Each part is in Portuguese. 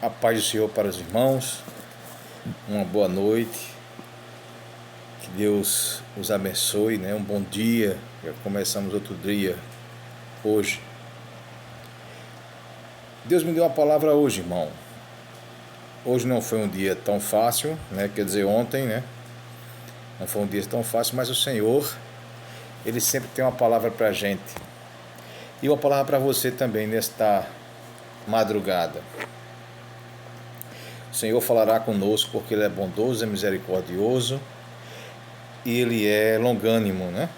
A paz do Senhor para os irmãos, uma boa noite, que Deus os abençoe, né? Um bom dia, já começamos outro dia, hoje. Deus me deu uma palavra hoje, irmão. Hoje não foi um dia tão fácil, né? Quer dizer, ontem, né? Não foi um dia tão fácil, mas o Senhor, Ele sempre tem uma palavra para a gente. E uma palavra para você também nesta madrugada. O Senhor falará conosco porque Ele é bondoso, é misericordioso e Ele é longânimo, né?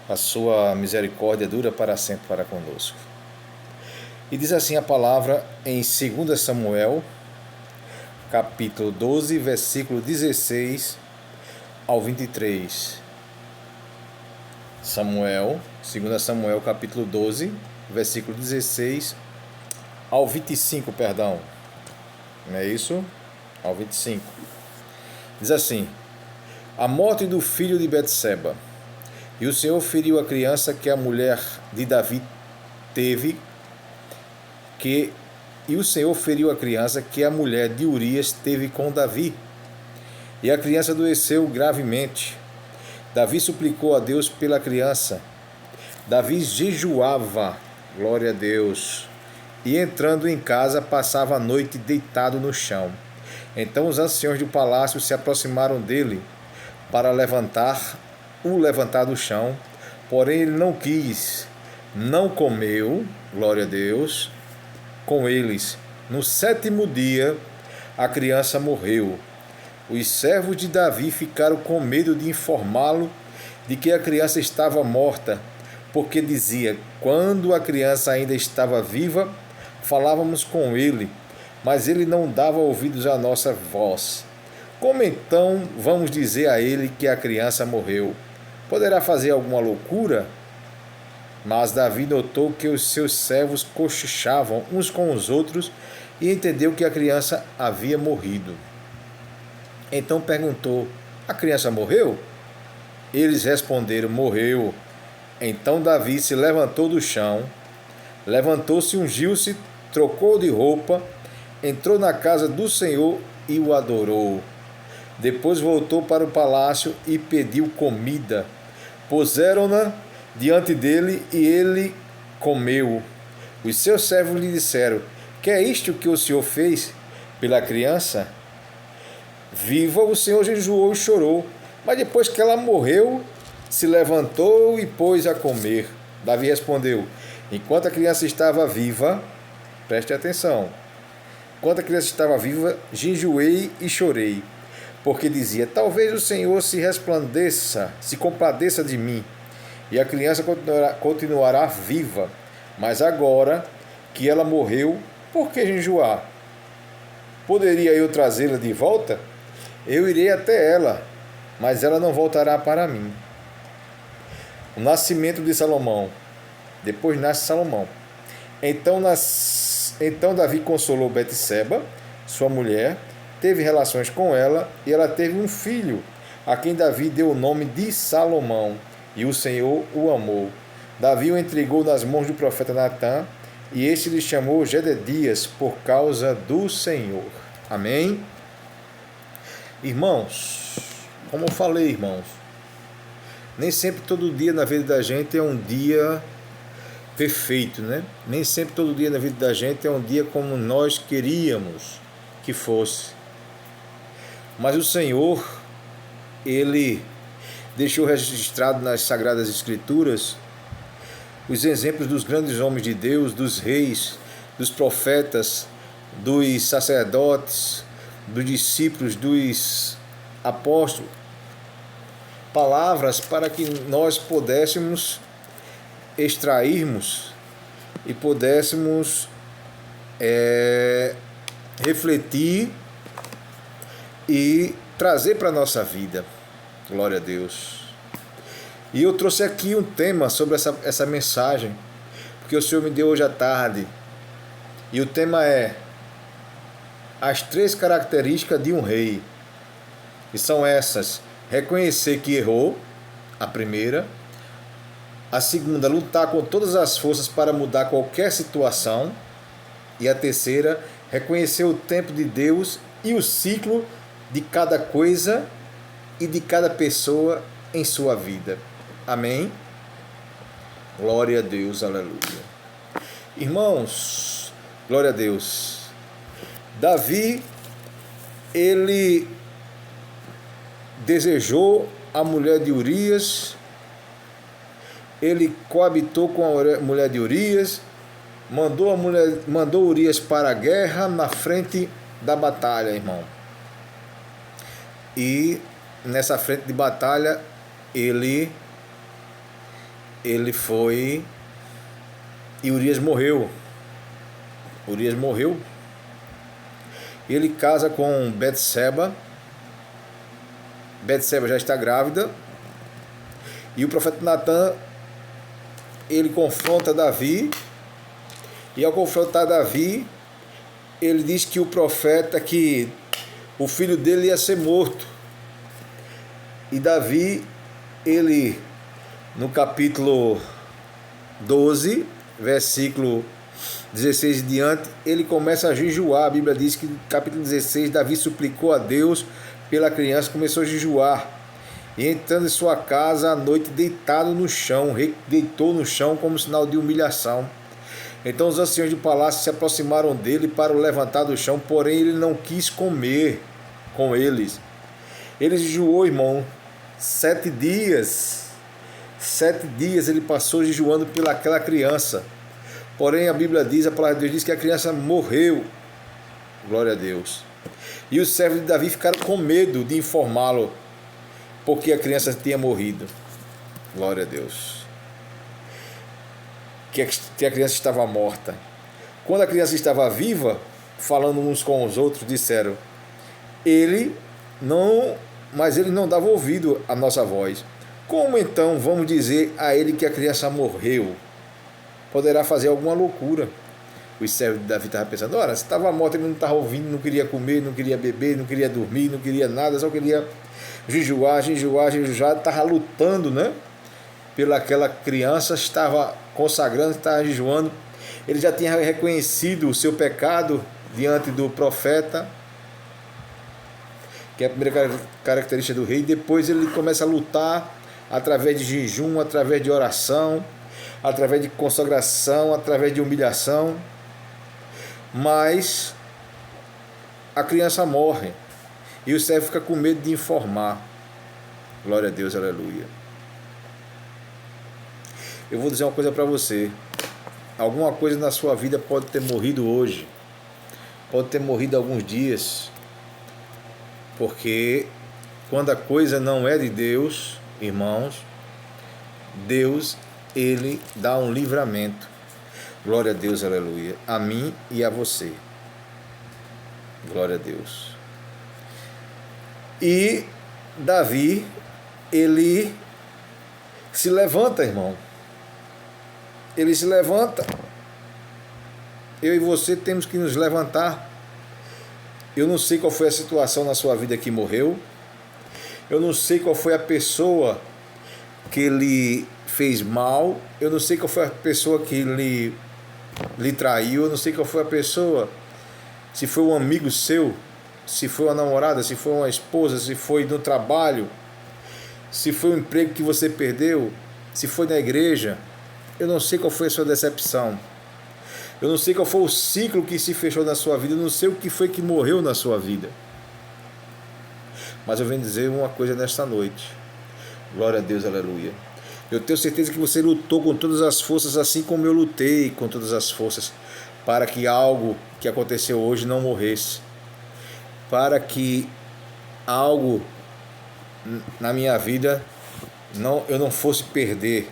A sua misericórdia dura para sempre para conosco. E diz assim a palavra em 2 Samuel, capítulo 12, versículo 16 ao 23. 2 Samuel, capítulo 12, versículo 16 ao 25, perdão. Não é isso? Ao 25. Diz assim: a morte do filho de Betseba. E o Senhor feriu a criança que a mulher de Davi teve, e o Senhor feriu a criança que a mulher de Urias teve com Davi. E a criança adoeceu gravemente. Davi suplicou a Deus pela criança. Davi jejuava, glória a Deus, e entrando em casa passava a noite deitado no chão. Então os anciões do palácio se aproximaram dele para o levantar do chão, porém ele não quis, não comeu, glória a Deus, com eles. No 7º dia a criança morreu. Os servos de Davi ficaram com medo de informá-lo de que a criança estava morta, porque dizia: quando a criança ainda estava viva, falávamos com ele, mas ele não dava ouvidos à nossa voz. Como então vamos dizer a ele que a criança morreu? Poderá fazer alguma loucura? Mas Davi notou que os seus servos cochichavam uns com os outros e entendeu que a criança havia morrido. Então perguntou: a criança morreu? Eles responderam: morreu. Então Davi se levantou do chão, levantou-se, ungiu-se, trocou de roupa, entrou na casa do Senhor e o adorou. Depois voltou para o palácio e pediu comida. Puseram-na diante dele e ele comeu. Os seus servos lhe disseram: que é isto que o Senhor fez pela criança? Viva, o Senhor jejuou e chorou, mas depois que ela morreu, se levantou e pôs a comer. Davi respondeu: enquanto a criança estava viva, preste atenção, enquanto a criança estava viva, jejuei e chorei, porque dizia: talvez o Senhor se compadeça de mim, e a criança continuará viva. Mas agora que ela morreu, por que jejuar? Poderia eu trazê-la de volta? Eu irei até ela, mas ela não voltará para mim. O nascimento de Salomão. Depois nasce Salomão. Então Davi consolou Betseba, sua mulher, teve relações com ela, e ela teve um filho, a quem Davi deu o nome de Salomão, e o Senhor o amou. Davi o entregou nas mãos do profeta Natã, e este lhe chamou Jededias, por causa do Senhor. Amém? Irmãos, como eu falei, irmãos, nem sempre todo dia na vida da gente é um dia perfeito, né? Nem sempre todo dia na vida da gente é um dia como nós queríamos que fosse. Mas o Senhor, Ele deixou registrado nas Sagradas Escrituras os exemplos dos grandes homens de Deus, dos reis, dos profetas, dos sacerdotes, dos discípulos, dos apóstolos, palavras para que nós pudéssemos extrairmos e pudéssemos refletir e trazer para a nossa vida. Glória a Deus. E eu trouxe aqui um tema sobre essa mensagem, porque o Senhor me deu hoje à tarde. E o tema é as 3 características de um rei. E são essas: reconhecer que errou, a primeira. A segunda, lutar com todas as forças para mudar qualquer situação. E a terceira, reconhecer o tempo de Deus e o ciclo de cada coisa e de cada pessoa em sua vida. Amém? Glória a Deus, aleluia. Irmãos, glória a Deus. Davi, ele desejou a mulher de Urias, ele coabitou com a mulher de Urias, mandou Urias para a guerra na frente da batalha, irmão. E nessa frente de batalha, ele foi e Urias morreu. Urias morreu. Ele casa com Betseba. Betseba já está grávida. E o profeta Natan, ele confronta Davi. E ao confrontar Davi, ele diz que o profeta, que o filho dele ia ser morto. E Davi, ele, no capítulo 12, versículo 16 e diante, ele começa a jejuar. A Bíblia diz que no capítulo 16, Davi suplicou a Deus pela criança, começou a jejuar. E entrando em sua casa à noite, deitado no chão, deitou no chão como sinal de humilhação. Então os anciões do palácio se aproximaram dele para o levantar do chão, porém ele não quis comer com eles. Ele jejuou, irmão, 7 dias. 7 dias ele passou jejuando pelaquela criança. Porém a Bíblia diz, a palavra de Deus diz que a criança morreu. Glória a Deus. E os servos de Davi ficaram com medo de informá-lo, porque a criança tinha morrido. Glória a Deus. Que a criança estava morta. Quando a criança estava viva, falando uns com os outros, disseram: mas ele não dava ouvido à nossa voz. Como então vamos dizer a ele que a criança morreu? Poderá fazer alguma loucura. Os servos de Davi estavam pensando: ora, se estava morto, ele não estava ouvindo, não queria comer, não queria beber, não queria dormir, não queria nada, só queria jejuar, estava lutando, né? Pelaquela criança, estava consagrando, estava jejuando. Ele já tinha reconhecido o seu pecado diante do profeta, que é a primeira característica do rei. Depois ele começa a lutar através de jejum, através de oração, através de consagração, através de humilhação. Mas a criança morre e o servo fica com medo de informar. Glória a Deus, aleluia. Eu vou dizer uma coisa para você. Alguma coisa na sua vida pode ter morrido hoje, pode ter morrido alguns dias, porque quando a coisa não é de Deus, irmãos, Deus, ele dá um livramento. Glória a Deus, aleluia, a mim e a você. Glória a Deus. E Davi, ele se levanta, irmão. Ele se levanta. Eu e você temos que nos levantar. Eu não sei qual foi a situação na sua vida que morreu. Eu não sei qual foi a pessoa que lhe fez mal. Eu não sei qual foi a pessoa que lhe traiu. Eu não sei qual foi a pessoa, se foi um amigo seu, se foi uma namorada, se foi uma esposa, se foi no trabalho, se foi um emprego que você perdeu, se foi na igreja. Eu não sei qual foi a sua decepção. Eu não sei qual foi o ciclo que se fechou na sua vida. Eu não sei o que foi que morreu na sua vida. Mas eu venho dizer uma coisa nesta noite. Glória a Deus, aleluia. Eu tenho certeza que você lutou com todas as forças, assim como eu lutei com todas as forças, para que algo que aconteceu hoje não morresse. Para que algo na minha vida eu não fosse perder.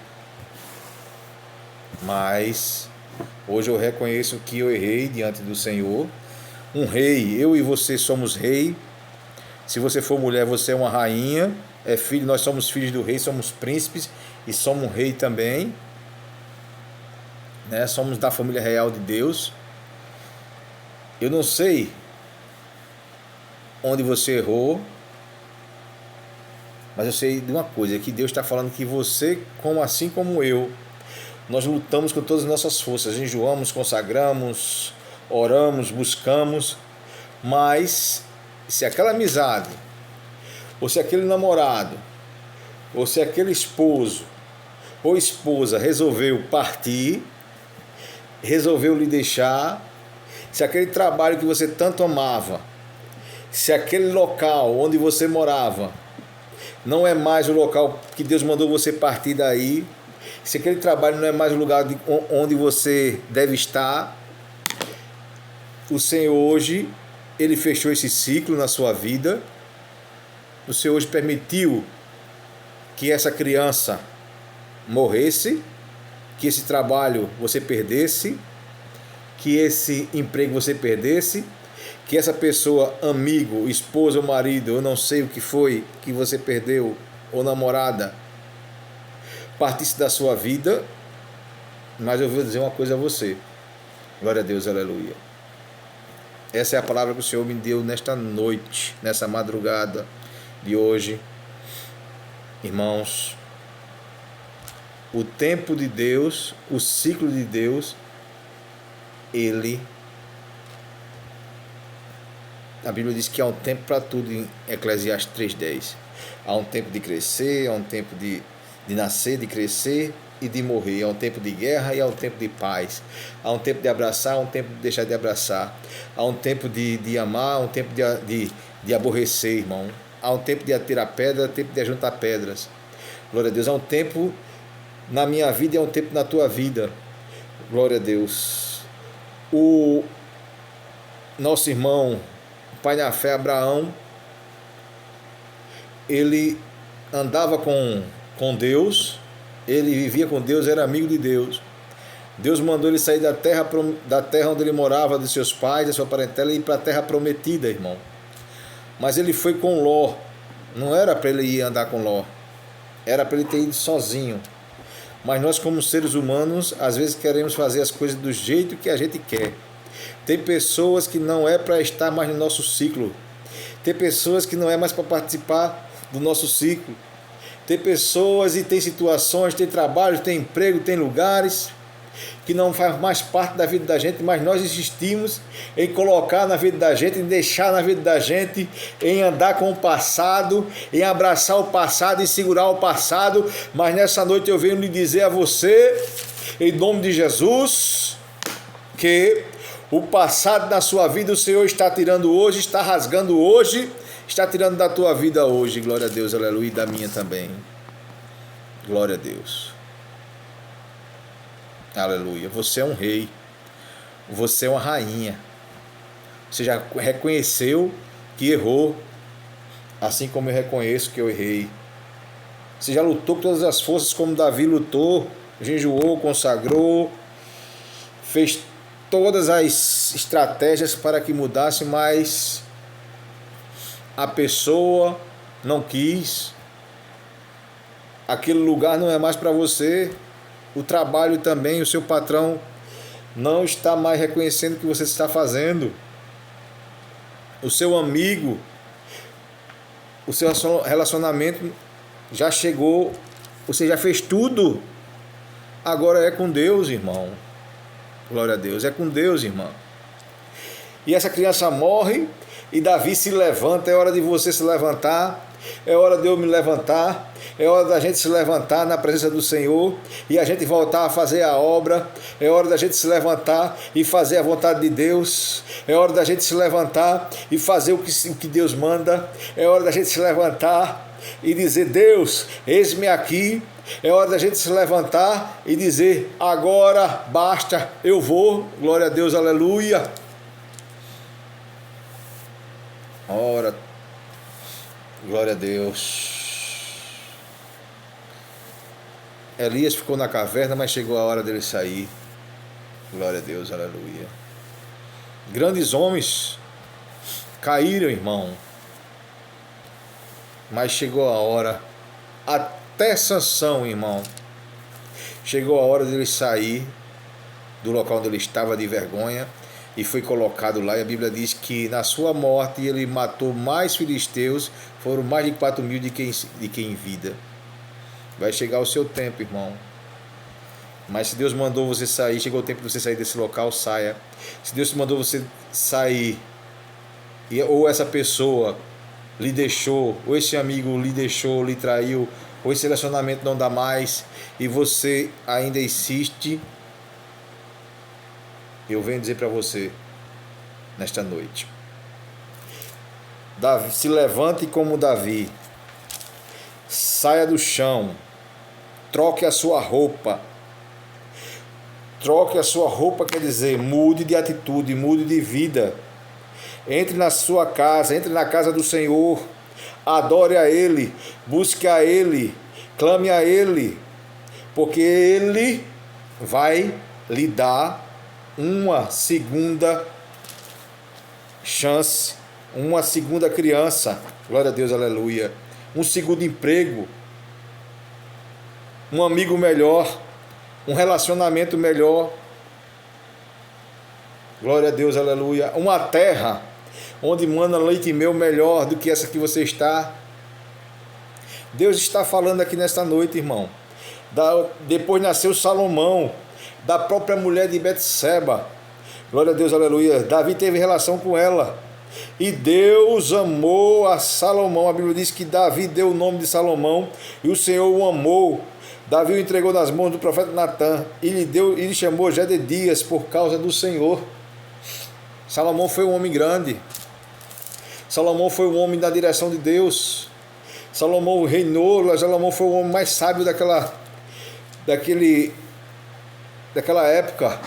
Mas hoje eu reconheço que eu errei diante do Senhor. Um rei, eu e você somos rei. Se você for mulher, você é uma rainha, é filho, nós somos filhos do rei, somos príncipes e somos um rei também, né? Somos da família real de Deus. Eu não sei onde você errou, mas eu sei de uma coisa, que Deus está falando que você, assim como eu, nós lutamos com todas as nossas forças, jejuamos, consagramos, oramos, buscamos, mas se aquela amizade, ou se aquele namorado, ou se aquele esposo ou esposa resolveu partir, resolveu lhe deixar, se aquele trabalho que você tanto amava, se aquele local onde você morava não é mais o local que Deus mandou você partir daí, se aquele trabalho não é mais o lugar onde você deve estar, o Senhor hoje, Ele fechou esse ciclo na sua vida. O Senhor hoje permitiu que essa criança morresse, que esse trabalho você perdesse, que esse emprego você perdesse, que essa pessoa, amigo, esposa ou marido, eu não sei o que foi que você perdeu, ou namorada, partisse da sua vida, mas eu vou dizer uma coisa a você. Glória a Deus, aleluia. Essa é a palavra que o Senhor me deu nesta noite, nessa madrugada de hoje. Irmãos, o tempo de Deus, o ciclo de Deus, a Bíblia diz que há um tempo para tudo em Eclesiastes 3:10. Há um tempo de crescer, há um tempo de nascer, de crescer e de morrer. Há um tempo de guerra e há um tempo de paz. Há um tempo de abraçar, há um tempo de deixar de abraçar. Há um tempo de amar, há um tempo de aborrecer, irmão. Há um tempo de atirar pedra, há um tempo de ajuntar pedras. Glória a Deus. Há um tempo na minha vida e há um tempo na tua vida. Glória a Deus. O nosso irmão, pai na fé, Abraão, ele andava com Deus, ele vivia com Deus, era amigo de Deus. Deus mandou ele sair da terra onde ele morava, de seus pais, da sua parentela, e ir para a terra prometida, irmão. Mas ele foi com Ló. Não era para ele ir andar com Ló, era para ele ter ido sozinho. Mas nós, como seres humanos, às vezes queremos fazer as coisas do jeito que a gente quer. Tem pessoas que não é para estar mais no nosso ciclo. Tem pessoas que não é mais para participar do nosso ciclo. Tem pessoas e tem situações, tem trabalho, tem emprego, tem lugares que não faz mais parte da vida da gente, mas nós insistimos em colocar na vida da gente, em deixar na vida da gente, em andar com o passado, em abraçar o passado, em segurar o passado. Mas nessa noite eu venho lhe dizer a você, em nome de Jesus, que o passado da sua vida o Senhor está tirando hoje, está rasgando hoje, está tirando da tua vida hoje. Glória a Deus, aleluia, e da minha também. Glória a Deus. Aleluia. Você é um rei. Você é uma rainha. Você já reconheceu que errou, assim como eu reconheço que eu errei. Você já lutou com todas as forças como Davi lutou, jejuou, consagrou, fez todas as estratégias para que mudasse, mas a pessoa não quis. Aquele lugar não é mais para você. O trabalho também, o seu patrão não está mais reconhecendo o que você está fazendo. O seu amigo, o seu relacionamento já chegou, você já fez tudo. Agora é com Deus, irmão. Glória a Deus, é com Deus, irmão. E essa criança morre e Davi se levanta. É hora de você se levantar. É hora de eu me levantar. É hora da gente se levantar na presença do Senhor e a gente voltar a fazer a obra. É hora da gente se levantar e fazer a vontade de Deus. É hora da gente se levantar e fazer o que Deus manda. É hora da gente se levantar e dizer: Deus, eis-me aqui. É hora da gente se levantar e dizer: agora basta, eu vou. Glória a Deus, aleluia. Ora, glória a Deus. Elias ficou na caverna, mas chegou a hora dele sair. Glória a Deus, aleluia. Grandes homens caíram, irmão, mas chegou a hora. Até Sansão, irmão, chegou a hora dele sair do local onde ele estava de vergonha e foi colocado lá. E a Bíblia diz que na sua morte ele matou mais filisteus, foram mais de 4.000 de quem em vida. Vai chegar o seu tempo, irmão. Mas se Deus mandou você sair, chegou o tempo de você sair desse local, saia. Se Deus mandou você sair, ou essa pessoa lhe deixou, ou esse amigo lhe deixou, lhe traiu, ou esse relacionamento não dá mais, e você ainda insiste, eu venho dizer para você, nesta noite, Davi, se levante como Davi, saia do chão, troque a sua roupa. Troque a sua roupa, quer dizer, mude de atitude, mude de vida. Entre na sua casa, entre na casa do Senhor, adore a Ele, busque a Ele, clame a Ele, porque Ele vai lhe dar uma segunda chance, uma segunda criança, glória a Deus, aleluia, um segundo emprego, um amigo melhor, um relacionamento melhor, glória a Deus, aleluia, uma terra onde mana leite e mel melhor do que essa que você está. Deus está falando aqui nesta noite, irmão. Depois nasceu Salomão, da própria mulher de Betseba, glória a Deus, aleluia. Davi teve relação com ela, e Deus amou a Salomão. A Bíblia diz que Davi deu o nome de Salomão, e o Senhor o amou. Davi o entregou nas mãos do profeta Natã, e lhe chamou Jededias por causa do Senhor. Salomão foi um homem grande. Salomão foi um homem da direção de Deus. Salomão reinou. Salomão foi o homem mais sábio daquela época.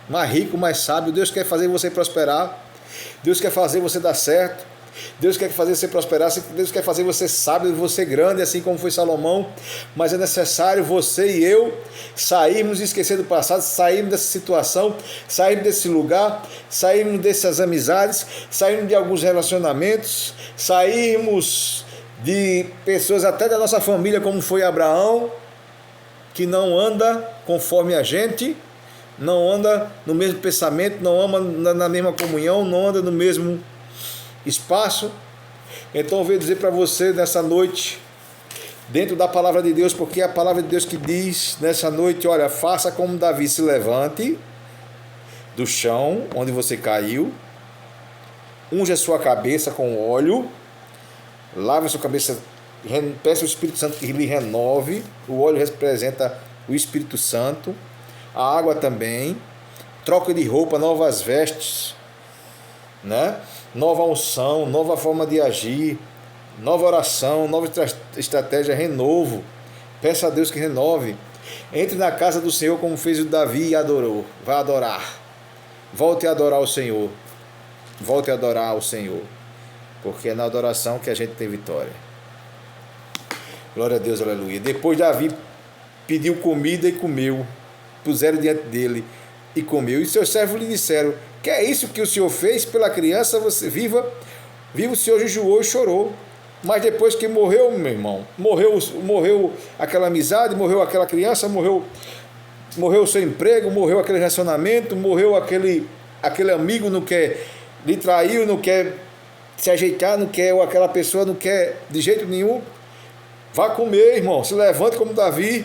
Mais rico, mais sábio. Deus quer fazer você prosperar. Deus quer fazer você dar certo. Deus quer fazer você prosperar. Deus quer fazer você sábio, você grande, assim como foi Salomão. Mas é necessário você e eu sairmos e esquecer do passado, sairmos dessa situação, sairmos desse lugar, sairmos dessas amizades, sairmos de alguns relacionamentos, sairmos de pessoas até da nossa família, como foi Abraão, que não anda conforme a gente, não anda no mesmo pensamento, não anda na mesma comunhão, não anda no mesmo espaço. Então eu venho dizer para você nessa noite, dentro da palavra de Deus, porque é a palavra de Deus que diz nessa noite, olha, faça como Davi, se levante do chão onde você caiu, unja a sua cabeça com óleo, lave a sua cabeça, peça ao Espírito Santo que lhe renove. O óleo representa o Espírito Santo, a água também. Troca de roupa, novas vestes, né? Nova unção, nova forma de agir, nova oração, nova estratégia, renovo. Peça a Deus que renove. Entre na casa do Senhor como fez o Davi e adorou. Vai adorar. Volte a adorar o Senhor. Volte a adorar o Senhor. Porque é na adoração que a gente tem vitória. Glória a Deus, aleluia. Depois Davi pediu comida e comeu. Puseram diante dele e comeu. E seus servos lhe disseram: que é isso que o Senhor fez pela criança? Você viva o Senhor jejuou e chorou. Mas depois que morreu, meu irmão, morreu aquela amizade, morreu aquela criança, morreu o seu emprego, morreu aquele relacionamento, morreu aquele amigo, não quer, lhe traiu, não quer se ajeitar, não quer, ou aquela pessoa não quer de jeito nenhum. Vá comer, irmão, se levante como Davi,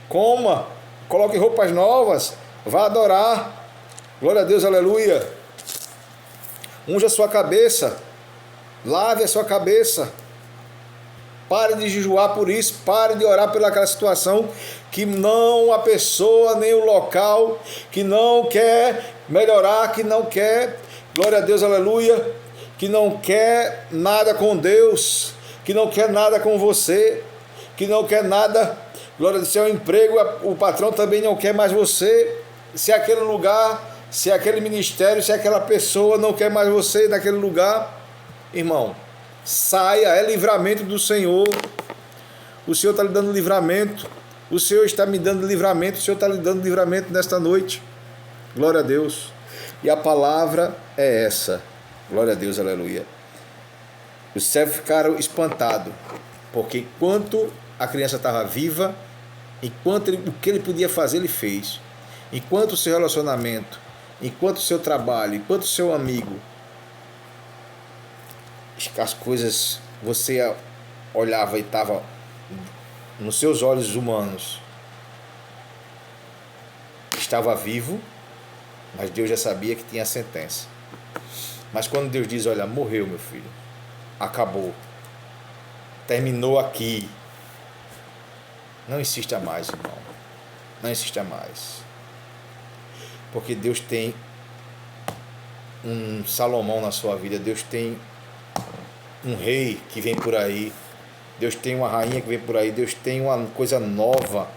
coma, coloque roupas novas, vá adorar. Glória a Deus, aleluia. Unja a sua cabeça, lave a sua cabeça. Pare de jejuar por isso, pare de orar pelaquela situação que não a pessoa nem o local, que não quer melhorar, que não quer, glória a Deus, aleluia, que não quer nada com Deus, que não quer nada com você, que não quer nada, glória a Deus, seu emprego, o patrão também não quer mais você, se aquele lugar, se aquele ministério, se aquela pessoa não quer mais você naquele lugar, irmão, saia, é livramento do Senhor. O Senhor está lhe dando livramento. O Senhor está me dando livramento. O Senhor está lhe dando livramento nesta noite. Glória a Deus. E a palavra é essa. Glória a Deus, aleluia. Os servos ficaram espantados, porque enquanto a criança estava viva, enquanto o que ele podia fazer, ele fez. Enquanto o seu relacionamento, enquanto o seu trabalho, enquanto o seu amigo, as coisas, você olhava e estava nos seus olhos humanos, estava vivo, mas Deus já sabia que tinha a sentença. Mas quando Deus diz, olha, morreu meu filho, acabou, terminou aqui, não insista mais, irmão, não insista mais, porque Deus tem um Salomão na sua vida, Deus tem um rei que vem por aí, Deus tem uma rainha que vem por aí, Deus tem uma coisa nova,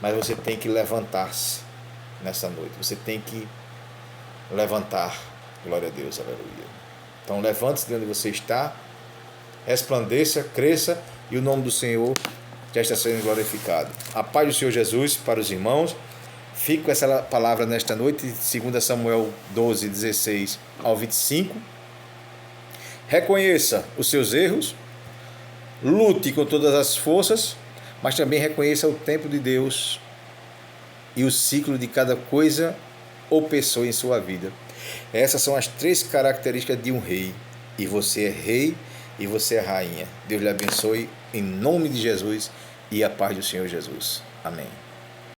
mas você tem que levantar-se nessa noite, você tem que levantar, glória a Deus, aleluia. Então levante-se de onde você está, resplandeça, cresça, e o nome do Senhor já está sendo glorificado. A paz do Senhor Jesus para os irmãos. Fico com essa palavra nesta noite, 2 Samuel 12, 16 ao 25. Reconheça os seus erros, lute com todas as forças, mas também reconheça o tempo de Deus e o ciclo de cada coisa ou pessoa em sua vida. Essas são as 3 características de um rei. E você é rei e você é rainha. Deus lhe abençoe em nome de Jesus e a paz do Senhor Jesus. Amém.